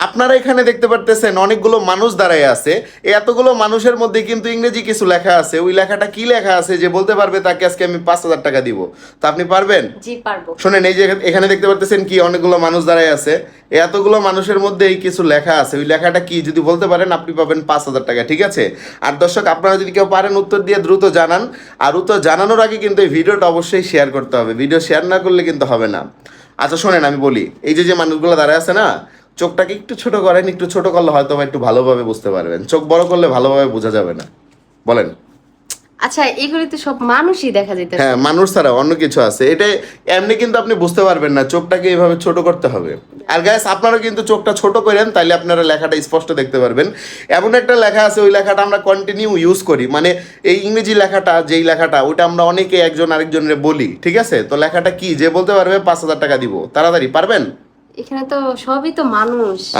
আপনারা এখানে দেখতে পারতেছেন অনেকগুলো মানুষ দাঁড়ায় আছে। এই এতগুলো মানুষের মধ্যে কিন্তু ইংরেজি কিছু লেখা আছে। ওই লেখাটা কি লেখা আছে যে বলতে পারবে তাকে আজকে আমি 5,000 টাকা দিব? তো আপনি পারবেন? জি পারবো। শোনেন, এই যে এখানে দেখতে পারতেছেন কি অনেকগুলো মানুষ দাঁড়ায় আছে। এই এতগুলো মানুষের মধ্যে এই কিছু লেখা আছে। ওই লেখাটা কি যদি বলতে পারেন আপনি পাবেন 5,000 টাকা, ঠিক আছে? আর দর্শক, আপনারা যদি কেউ পারেন উত্তর দিয়ে দ্রুত জানান। আর উত্তর জানানোর আগে কিন্তু এই ভিডিওটা অবশ্যই শেয়ার করতে হবে। ভিডিও শেয়ার না করলে কিন্তু হবে না। আচ্ছা শোনেন, আমি বলি, এই যে যে মানুষগুলো দাঁড়ায় আছে না, চোখটাকে একটু ছোট করেন। একটু ছোট করলে হয়তো বা একটু ভালোভাবে বুঝতে পারবেন। চোখ বড় করলে ভালোভাবে বোঝা যাবে না। বলেন। আচ্ছা, এগুলি তো সব মানুষই দেখা যাইতেছে। হ্যাঁ, মানুষ ছাড়া অন্য কিছু আছে। এটা এমনি কিন্তু আপনি বুঝতে পারবেন না। চোখটাকে এইভাবে ছোট করতে হবে। আর গাইস, আপনারা কিন্তু চোখটা ছোট করেন, তাইলে আপনারা লেখাটা স্পষ্ট দেখতে পারবেন। এমন একটা লেখা আছে, ওই লেখাটা আমরা কন্টিনিউ ইউজ করি। মানে এই ইংরেজি লেখাটা, যেই লেখাটা, ওটা আমরা অনেকে একজন আরেকজনের বলি, ঠিক আছে? তো লেখাটা কি যে বলতে পারবে 5,000 টাকা দিব, তাড়াতাড়ি পারবেন? এখানে তো সবই তো মানুষ।